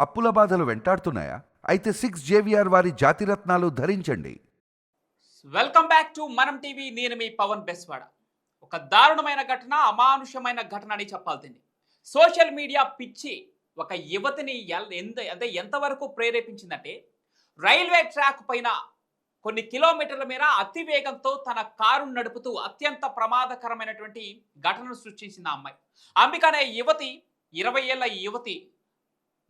అప్పుల బాధలు వెంటాడుతున్నాయా? అయితే 6 JVR వారి జాతిరత్నాలు ధరించండి. వెల్కమ్ బ్యాక్ టు మనం టీవీ. నేను మీ పవన్ బెస్వాడ. ఒక దారుణమైన ఘటన, అమానుషమైన ఘటన అని చెప్పాలి దీన్ని. సోషల్ మీడియా పిచ్చి ఒక యువతిని ఎంతవరకు ప్రేరేపించిందంటే, రైల్వే ట్రాక్ పైన కొన్ని కిలోమీటర్ల మేర అతి వేగంతో తన కారును నడుపుతూ అత్యంత ప్రమాదకరమైనటువంటి ఘటనను సృష్టించింది ఆ అమ్మాయి. అంబిక అనే యువతి, 20 ఏళ్ల యువతి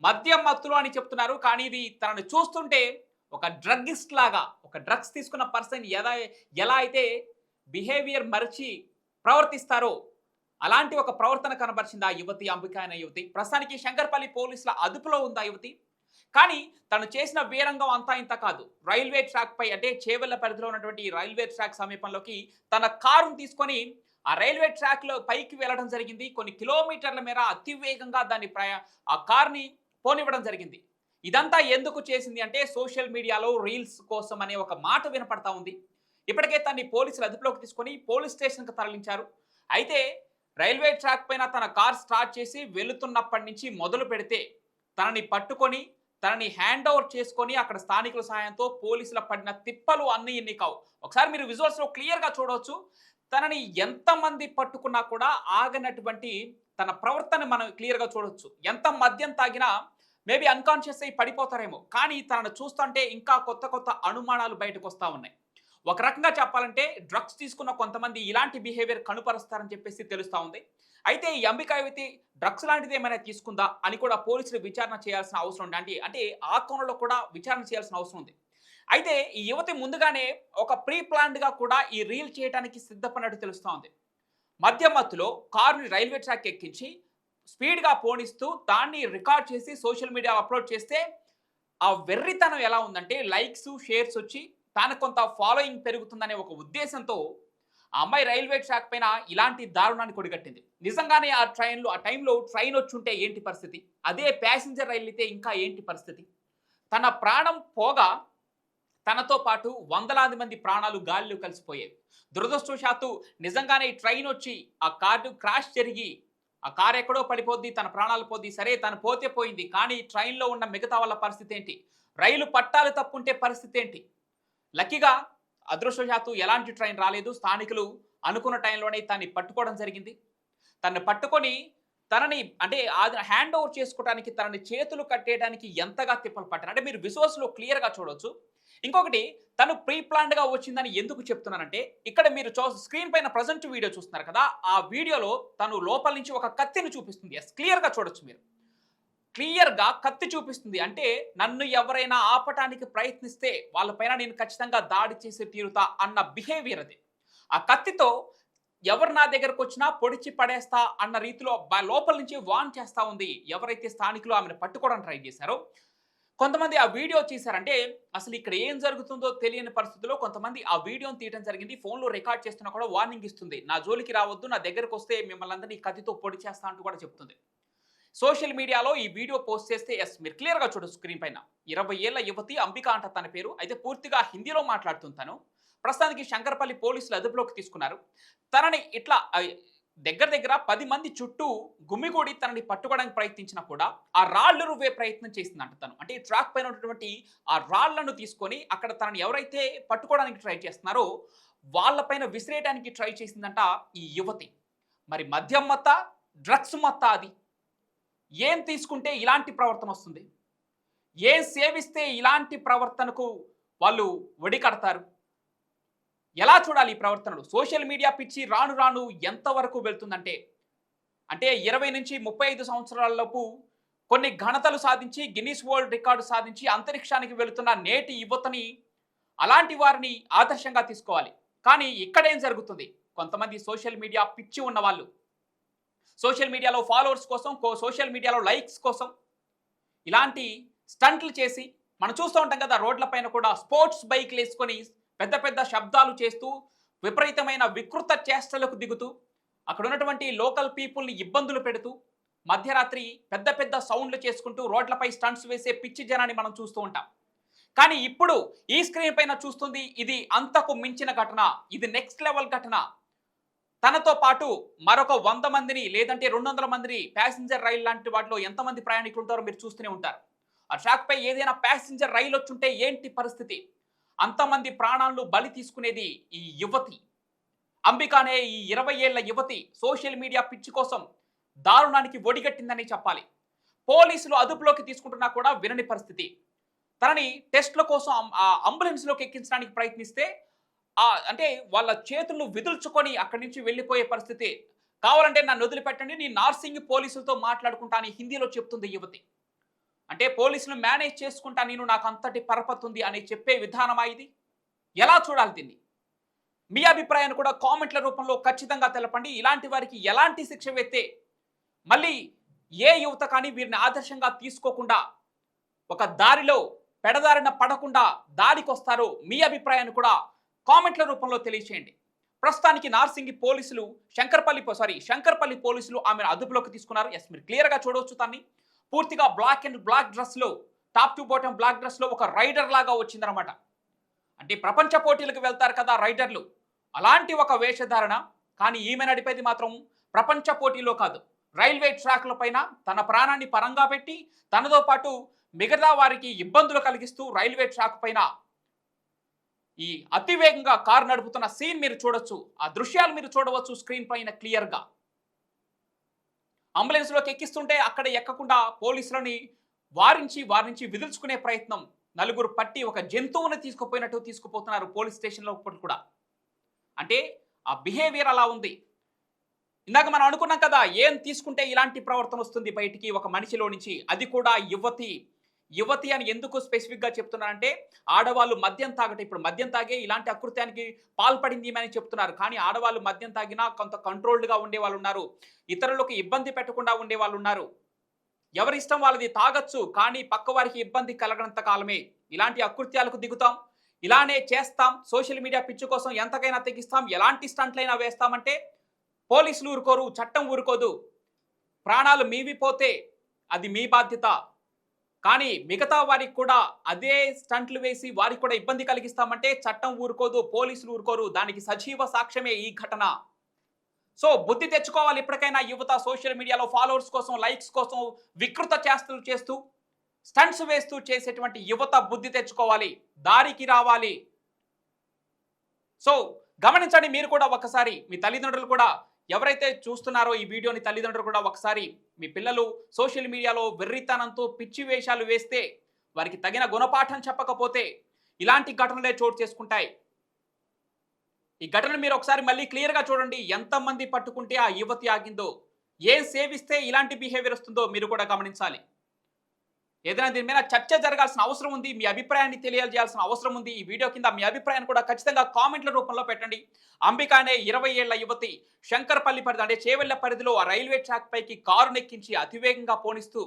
మద్యం మత్తులో అని చెప్తున్నారు. కానీ ఇది తనను చూస్తుంటే ఒక డ్రగ్గిస్ట్ లాగా, ఒక డ్రగ్స్ తీసుకున్న పర్సన్ ఎలా అయితే బిహేవియర్ మరిచి ప్రవర్తిస్తారో అలాంటి ఒక ప్రవర్తన కనబరిచింది ఆ యువతి, అంబిక అనే యువతి. ప్రస్తుతానికి శంకర్పల్లి పోలీసుల అదుపులో ఉంది ఆ యువతి. కానీ తను చేసిన వీరంగం అంతా ఇంత కాదు. రైల్వే ట్రాక్ పై, అంటే చేవెళ్ల పరిధిలో ఉన్నటువంటి రైల్వే ట్రాక్ సమీపంలోకి తన కారును తీసుకొని ఆ రైల్వే ట్రాక్ లో పైకి వెళ్ళడం జరిగింది. కొన్ని కిలోమీటర్ల మేర అతి వేగంగా ఆ కార్ని పోనివ్వడం జరిగింది. ఇదంతా ఎందుకు చేసింది అంటే, సోషల్ మీడియాలో రీల్స్ కోసం అనే ఒక మాట వినపడతా ఉంది. ఇప్పటికే తన్ని పోలీసులు అదుపులోకి తీసుకొని పోలీస్ స్టేషన్కి తరలించారు. అయితే రైల్వే ట్రాక్ పైన తన కార్ స్టార్ట్ చేసి వెళుతున్నప్పటి నుంచి మొదలు పెడితే తనని పట్టుకొని తనని హ్యాండ్ ఓవర్ చేసుకొని అక్కడ స్థానికుల సహాయంతో పోలీసుల పడిన తిప్పలు అన్ని ఇన్ని కావు. ఒకసారి మీరు విజువల్స్ లో క్లియర్ గా చూడవచ్చు. తనని ఎంతమంది పట్టుకున్నా కూడా ఆగనటువంటి తన ప్రవర్తన మనం క్లియర్ గా చూడవచ్చు. ఎంత మద్యం తాగినా మేబీ అన్కాన్షియస్ అయి పడిపోతారేమో, కానీ తనను చూస్తుంటే ఇంకా కొత్త కొత్త అనుమానాలు బయటకు వస్తూ ఉన్నాయి. ఒక రకంగా చెప్పాలంటే డ్రగ్స్ తీసుకున్న కొంతమంది ఇలాంటి బిహేవియర్ కనుపరుస్తారని చెప్పేసి తెలుస్తూ ఉంది. అయితే ఈ అంబికా యువతి డ్రగ్స్ లాంటిది ఏమైనా తీసుకుందా అని కూడా పోలీసులు విచారణ చేయాల్సిన అవసరం ఉంది. అంటే ఆ కోణంలో కూడా విచారణ చేయాల్సిన అవసరం ఉంది. అయితే ఈ యువతి ముందుగానే ఒక ప్రీ ప్లాన్డ్ గా కూడా ఈ రీల్ చేయడానికి సిద్ధపడినట్టు తెలుస్తూ ఉంది. మద్యం మత్తులో కారుని రైల్వే ట్రాక్ ఎక్కించి స్పీడ్గా పోనిస్తూ దాన్ని రికార్డ్ చేసి సోషల్ మీడియాలో అప్లోడ్ చేస్తే ఆ వెర్రితనం ఎలా ఉందంటే, లైక్స్, షేర్స్ వచ్చి తనకు కొంత ఫాలోయింగ్ పెరుగుతుందనే ఒక ఉద్దేశంతో ఆ అమ్మాయి రైల్వే ట్రాక్ పైన ఇలాంటి దారుణాన్ని కొడిగట్టింది. నిజంగానే ఆ టైంలో ట్రైన్ వచ్చి ఉంటే ఏంటి పరిస్థితి? అదే ప్యాసింజర్ రైలు అయితే ఇంకా ఏంటి పరిస్థితి? తన ప్రాణం పోగా తనతో పాటు వందలాది మంది ప్రాణాలు గాలిలో కలిసిపోయాయి. దురదృష్టవశాత్తు నిజంగానే ఈ ట్రైన్ వచ్చి ఆ కారు క్రాష్ జరిగి ఆ కారు ఎక్కడో పడిపోద్ది, తన ప్రాణాలు పోద్ది. సరే, తను పోతే పోయింది, కానీ ట్రైన్లో ఉన్న మిగతా వాళ్ళ పరిస్థితి ఏంటి? రైలు పట్టాలు తప్పుంటే పరిస్థితి ఏంటి? లక్కీగా అదృష్టవశాత్తు ఎలాంటి ట్రైన్ రాలేదు. స్థానికులు అనుకున్న టైంలోనే తనని పట్టుకోవడం జరిగింది. తనని పట్టుకొని తనని అంటే హ్యాండ్ ఓవర్ చేసుకోవడానికి, తనని చేతులు కట్టేయడానికి ఎంతగా తిప్పలు పట్టారు అంటే మీరు విజువల్స్లో క్లియర్గా చూడవచ్చు. ఇంకొకటి, తను ప్రీ ప్లాన్డ్ గా వచ్చిందని ఎందుకు చెప్తున్నానంటే, ఇక్కడ మీరు స్క్రీన్ పైన ప్రజెంట్ వీడియో చూస్తున్నారు కదా, ఆ వీడియోలో తను లోపల నుంచి ఒక కత్తిని చూపిస్తుంది. క్లియర్ గా చూడొచ్చు మీరు. క్లియర్ గా కత్తి చూపిస్తుంది. అంటే నన్ను ఎవరైనా ఆపటానికి ప్రయత్నిస్తే వాళ్ళపైన నేను ఖచ్చితంగా దాడి చేసి తీరుతా అన్న బిహేవియర్ అది. ఆ కత్తితో ఎవరు నా దగ్గరకు వచ్చినా పొడిచి పడేస్తా అన్న రీతిలో లోపల నుంచి వాన్ చేస్తా ఉంది ఎవరైతే స్థానికులు ఆమెను పట్టుకోవడానికి ట్రై చేశారో. కొంతమంది ఆ వీడియో చేశారంటే అసలు ఇక్కడ ఏం జరుగుతుందో తెలియని పరిస్థితుల్లో కొంతమంది ఆ వీడియోని తీయడం జరిగింది. ఫోన్లో రికార్డ్ చేస్తున్నా కూడా వార్నింగ్ ఇస్తుంది. నా జోలికి రావద్దు, నా దగ్గరకు వస్తే మిమ్మల్ని అందరినీ కత్తితో పొడి చేస్తా అంటూ కూడా చెప్తుంది. సోషల్ మీడియాలో ఈ వీడియో పోస్ట్ చేస్తే మీరు క్లియర్గా చూడొచ్చు స్క్రీన్ పైన. 20 ఏళ్ల యువతి, అంబిక అంట తన పేరు. అయితే పూర్తిగా హిందీలో మాట్లాడుతుంటాను. ప్రస్తుతానికి శంకర్పల్లి పోలీసులు అదుపులోకి తీసుకున్నారు. తనని ఇట్లా దగ్గర 10 మంది చుట్టూ గుమిగూడి తనని పట్టుకోవడానికి ప్రయత్నించినా కూడా ఆ రాళ్లు రువ్వే ప్రయత్నం చేసిందంట తను. అంటే ఈ ట్రాక్ పైన ఉన్నటువంటి ఆ రాళ్లను తీసుకొని అక్కడ తనని ఎవరైతే పట్టుకోవడానికి ట్రై చేస్తున్నారో వాళ్ళపైన విసిరేయడానికి ట్రై చేసిందంట ఈ యువతి. మరి మద్యం మత్త, డ్రగ్స్ మత్త అది? ఏం తీసుకుంటే ఇలాంటి ప్రవర్తన వస్తుంది? ఏం సేవిస్తే ఇలాంటి ప్రవర్తనకు వాళ్ళు ఒడికడతారు? ఎలా చూడాలి ఈ ప్రవర్తనలు? సోషల్ మీడియా పిచ్చి రాను రాను ఎంతవరకు వెళ్తుందంటే, 20 నుంచి 35 సంవత్సరాలలోపు కొన్ని ఘనతలు సాధించి గిన్నిస్ వరల్డ్ రికార్డు సాధించి అంతరిక్షానికి వెళుతున్న నేటి యువతని, అలాంటి వారిని ఆదర్శంగా తీసుకోవాలి. కానీ ఇక్కడేం జరుగుతుంది? కొంతమంది సోషల్ మీడియా పిచ్చి ఉన్న వాళ్ళు సోషల్ మీడియాలో ఫాలోవర్స్ కోసం, సోషల్ మీడియాలో లైక్స్ కోసం ఇలాంటి స్టంట్లు చేసి మనం చూస్తూ ఉంటాం కదా. రోడ్ల పైన కూడా స్పోర్ట్స్ బైక్లు వేసుకొని పెద్ద పెద్ద శబ్దాలు చేస్తూ విపరీతమైన వికృత చేష్టలకు దిగుతూ అక్కడ ఉన్నటువంటి లోకల్ పీపుల్ని ఇబ్బందులు పెడుతూ మధ్యరాత్రి పెద్ద పెద్ద సౌండ్లు చేసుకుంటూ రోడ్లపై స్టంట్స్ వేసే పిచ్చి జనాన్ని మనం చూస్తూ ఉంటాం. కానీ ఇప్పుడు ఈ స్క్రీన్ పైన చూస్తుంది ఇది అంతకు మించిన ఘటన. ఇది నెక్స్ట్ లెవెల్ ఘటన. తనతో పాటు మరొక 100 మందిని లేదంటే 200 మందిని ప్యాసింజర్ రైలు లాంటి వాటిలో ఎంతమంది ప్రయాణికులు ఉంటారో మీరు చూస్తూనే ఉంటారు. ఆ ట్రాక్ పై ఏదైనా ప్యాసింజర్ రైలు వచ్చుంటే ఏంటి పరిస్థితి? అంతమంది ప్రాణాలను బలి తీసుకునేది ఈ యువతి. అంబిక అనే ఈ 20 ఏళ్ల యువతి సోషల్ మీడియా పిచ్చి కోసం దారుణానికి ఒడిగట్టిందని చెప్పాలి. పోలీసులు అదుపులోకి తీసుకుంటున్నా కూడా వినని పరిస్థితి. తనని టెస్ట్ల కోసం అంబులెన్స్లోకి ఎక్కించడానికి ప్రయత్నిస్తే అంటే వాళ్ళ చేతులను విదుల్చుకొని అక్కడి నుంచి వెళ్ళిపోయే పరిస్థితి. కావాలంటే నన్ను వదిలిపెట్టండి, నేను నార్సింగ్ పోలీసులతో మాట్లాడుకుంటా అని హిందీలో చెప్తుంది యువతి. అంటే పోలీసులు మేనేజ్ చేసుకుంటా, నేను నాకు అంతటి పరపతి ఉంది అని చెప్పే విధానమా ఇది? ఎలా చూడాలి దీన్ని? మీ అభిప్రాయాన్ని కూడా కామెంట్ల రూపంలో ఖచ్చితంగా తెలపండి. ఇలాంటి వారికి ఎలాంటి శిక్ష వేస్తే మళ్ళీ ఏ యువత కానీ వీరిని ఆదర్శంగా తీసుకోకుండా ఒక దారిలో పెడదారిన పడకుండా దారికొస్తారో మీ అభిప్రాయాన్ని కూడా కామెంట్ల రూపంలో తెలియచేయండి. ప్రస్తుతానికి నార్సింగి పోలీసులు శంకర్పల్లి పోలీసులు ఆమెను అదుపులోకి తీసుకున్నారు. ఎస్, మీరు క్లియర్గా చూడవచ్చు. దాన్ని పూర్తిగా బ్లాక్ డ్రెస్లో, టాప్ టు బాటమ్ బ్లాక్ డ్రెస్లో ఒక రైడర్ లాగా వచ్చిందనమాట. అంటే ప్రపంచ పోటీలకు వెళ్తారు కదా రైడర్లు, అలాంటి ఒక వేషధారణ. కానీ ఈమె నడిపేది మాత్రం ప్రపంచ పోటీలో కాదు, రైల్వే ట్రాక్ల పైన తన ప్రాణాన్ని పరంగా పెట్టి తనతో పాటు మిగతా వారికి ఇబ్బందులు కలిగిస్తూ రైల్వే ట్రాక్ పైన ఈ అతివేగంగా కారు నడుపుతున్న సీన్ మీరు చూడొచ్చు. ఆ దృశ్యాలు మీరు చూడవచ్చు స్క్రీన్ పైన క్లియర్గా. అంబులెన్స్లోకి ఎక్కిస్తుంటే అక్కడ ఎక్కకుండా పోలీసులని వారించి విదిల్చుకునే ప్రయత్నం. నలుగురు పట్టి ఒక జంతువుని తీసుకుపోతున్నారు పోలీస్ స్టేషన్లో కూడా. అంటే ఆ బిహేవియర్ అలా ఉంది. ఇందాక మనం అనుకున్నాం కదా, ఏం తీసుకుంటే ఇలాంటి ప్రవర్తన వస్తుంది బయటికి ఒక మనిషిలో నుంచి, అది కూడా యువతి అని ఎందుకు స్పెసిఫిక్గా చెప్తున్నారంటే, ఆడవాళ్ళు మద్యం తాగటం, ఇప్పుడు మద్యం తాగే ఇలాంటి అకృత్యానికి పాల్పడింది అని చెప్తున్నారు. కానీ ఆడవాళ్ళు మద్యం తాగినా కొంత కంట్రోల్డ్గా ఉండే వాళ్ళు ఉన్నారు, ఇతరులకు ఇబ్బంది పెట్టకుండా ఉండే వాళ్ళు ఉన్నారు. ఎవరి ఇష్టం వాళ్ళది, తాగొచ్చు, కానీ పక్క వారికి ఇబ్బంది కలగనంత కాలమే ఇలాంటి అకృత్యాలకు దిగుతాం, ఇలానే చేస్తాం. సోషల్ మీడియా పిచ్చి కోసం ఎంతకైనా తెగిస్తాం, ఎలాంటి స్టంట్లైనా వేస్తామంటే పోలీసులు ఊరుకోరు, చట్టం ఊరుకోదు. ప్రాణాలు మీవి పోతే అది మీ బాధ్యత, కానీ మిగతా వారికి కూడా అదే స్టంట్లు వేసి వారికి కూడా ఇబ్బంది కలిగిస్తామంటే చట్టం ఊరుకోదు, పోలీసులు ఊరుకోరు. దానికి సజీవ సాక్ష్యమే ఈ ఘటన. సో బుద్ధి తెచ్చుకోవాలి ఇప్పటికైనా యువత. సోషల్ మీడియాలో ఫాలోవర్స్ కోసం, లైక్స్ కోసం వికృత చేష్టలు చేస్తూ, స్టంట్స్ వేస్తూ చేసేటువంటి యువత బుద్ధి తెచ్చుకోవాలి, దారికి రావాలి. సో గమనించండి మీరు కూడా ఒకసారి, మీ తల్లిదండ్రులు కూడా ఎవరైతే చూస్తున్నారో ఈ వీడియోని, తల్లిదండ్రులు కూడా ఒకసారి మీ పిల్లలు సోషల్ మీడియాలో వెర్రితనంతో పిచ్చి వేషాలు వేస్తే, వారికి తగిన గుణపాఠం చెప్పకపోతే ఇలాంటి ఘటనలే చోటు చేసుకుంటాయి. ఈ ఘటన మీరు ఒకసారి మళ్ళీ క్లియర్గా చూడండి. ఎంతమంది పట్టుకుంటే ఆ యువతి ఆగిందో, ఏం సేవిస్తే ఇలాంటి బిహేవియర్ వస్తుందో మీరు కూడా గమనించాలి. ఏదైనా దీని మీద చర్చ జరగాల్సిన అవసరం ఉంది, మీ అభిప్రాయాన్ని తెలియజేయాల్సిన అవసరం ఉంది. ఈ వీడియో కింద మీ అభిప్రాయాన్ని కూడా ఖచ్చితంగా కామెంట్ల రూపంలో పెట్టండి. అంబిక అనే 20 ఏళ్ల యువతి శంకర్పల్లి పరిధి, అంటే చేవెళ్ల పరిధిలో ఆ రైల్వే ట్రాక్ పైకి కారు నెక్కించి అతివేగంగా పోనిస్తూ,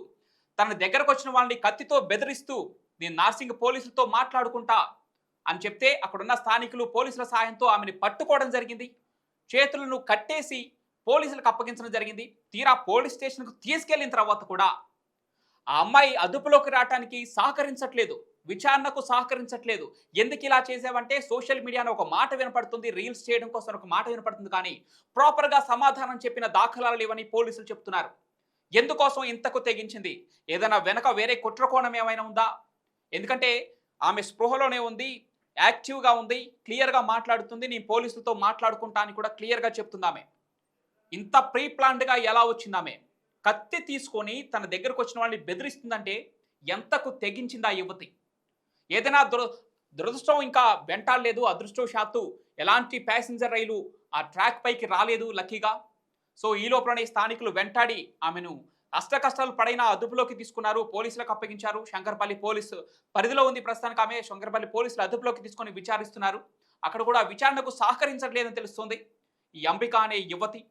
తన దగ్గరకు వచ్చిన వాళ్ళని కత్తితో బెదిరిస్తూ, నేను నార్సింగ్ పోలీసులతో మాట్లాడుకుంటా అని చెప్తే అక్కడున్న స్థానికులు పోలీసుల సాయంతో ఆమెను పట్టుకోవడం జరిగింది. చేతులను కట్టేసి పోలీసులకు అప్పగించడం జరిగింది. తీరా పోలీస్ స్టేషన్కు తీసుకెళ్లిన తర్వాత కూడా ఆ అమ్మాయి అదుపులోకి రావడానికి సహకరించట్లేదు, విచారణకు సహకరించట్లేదు. ఎందుకు ఇలా చేసావంటే సోషల్ మీడియాలో ఒక మాట వినపడుతుంది, రీల్స్ చేయడం కోసం ఒక మాట వినపడుతుంది, కానీ ప్రాపర్గా సమాధానం చెప్పిన దాఖలాలు లేవని పోలీసులు చెప్తున్నారు. ఎందుకోసం ఇంతకు తెగించింది? ఏదైనా వెనక వేరే కుట్రకోణం ఏమైనా ఉందా? ఎందుకంటే ఆమె స్పృహలోనే ఉంది, యాక్టివ్గా ఉంది, క్లియర్గా మాట్లాడుతుంది, నేను పోలీసులతో మాట్లాడుకుంటా అని కూడా క్లియర్గా చెప్తుంది. ఆమె ఇంత ప్రీ ప్లాన్డ్గా ఎలా వచ్చింది? ఆమె కత్తి తీసుకొని తన దగ్గరకు వచ్చిన వాళ్ళని బెదిరిస్తుందంటే ఎంతకు తెగించింది ఆ యువతి? ఏదైనా దురదృష్టం ఇంకా వెంటాడలేదు, అదృష్టవశాత్తు ఎలాంటి ప్యాసింజర్ రైలు ఆ ట్రాక్ పైకి రాలేదు లక్కీగా. సో ఈ లోపలనే స్థానికులు వెంటాడి ఆమెను కష్టాలు పడైనా అదుపులోకి తీసుకున్నారు, పోలీసులకు అప్పగించారు. శంకర్పల్లి పోలీసు పరిధిలో ఉంది ప్రస్తుతానికి ఆమె. శంకర్పల్లి పోలీసులు అదుపులోకి తీసుకొని విచారిస్తున్నారు. అక్కడ కూడా విచారణకు సహకరించట్లేదని తెలుస్తోంది. ఈ అంబిక అనే యువతి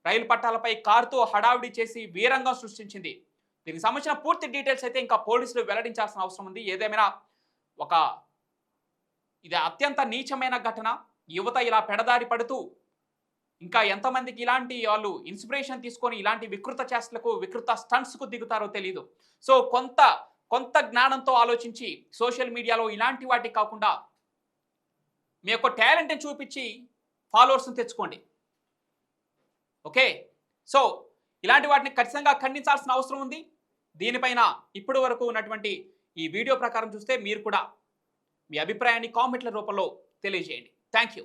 రైలు పట్టాలపై కారుతో హడావిడి చేసి వీరంగం సృష్టించింది. దీనికి సంబంధించిన పూర్తి డీటెయిల్స్ అయితే ఇంకా పోలీసులు వెల్లడించాల్సిన అవసరం ఉంది. ఏదేమైనా ఇది అత్యంత నీచమైన ఘటన. యువత ఇలా పెడదారి పడుతూ ఇంకా ఎంతమందికి ఇలాంటి వాళ్ళు ఇన్స్పిరేషన్ తీసుకొని ఇలాంటి వికృత చేష్టలకు, వికృత స్టంట్స్కు దిగుతారో తెలియదు. సో కొంత జ్ఞానంతో ఆలోచించి సోషల్ మీడియాలో ఇలాంటి వాటికి కాకుండా మీ యొక్క టాలెంట్ని చూపించి ఫాలోవర్స్ని తెచ్చుకోండి. ఓకే, సో ఇలాంటి వాటిని ఖచ్చితంగా ఖండించాల్సిన అవసరం ఉంది. దీనిపైన ఇప్పటి వరకు ఉన్నటువంటి ఈ వీడియో ప్రకారం చూస్తే మీరు కూడా మీ అభిప్రాయాన్ని కామెంట్ల రూపంలో తెలియజేయండి. Thank you.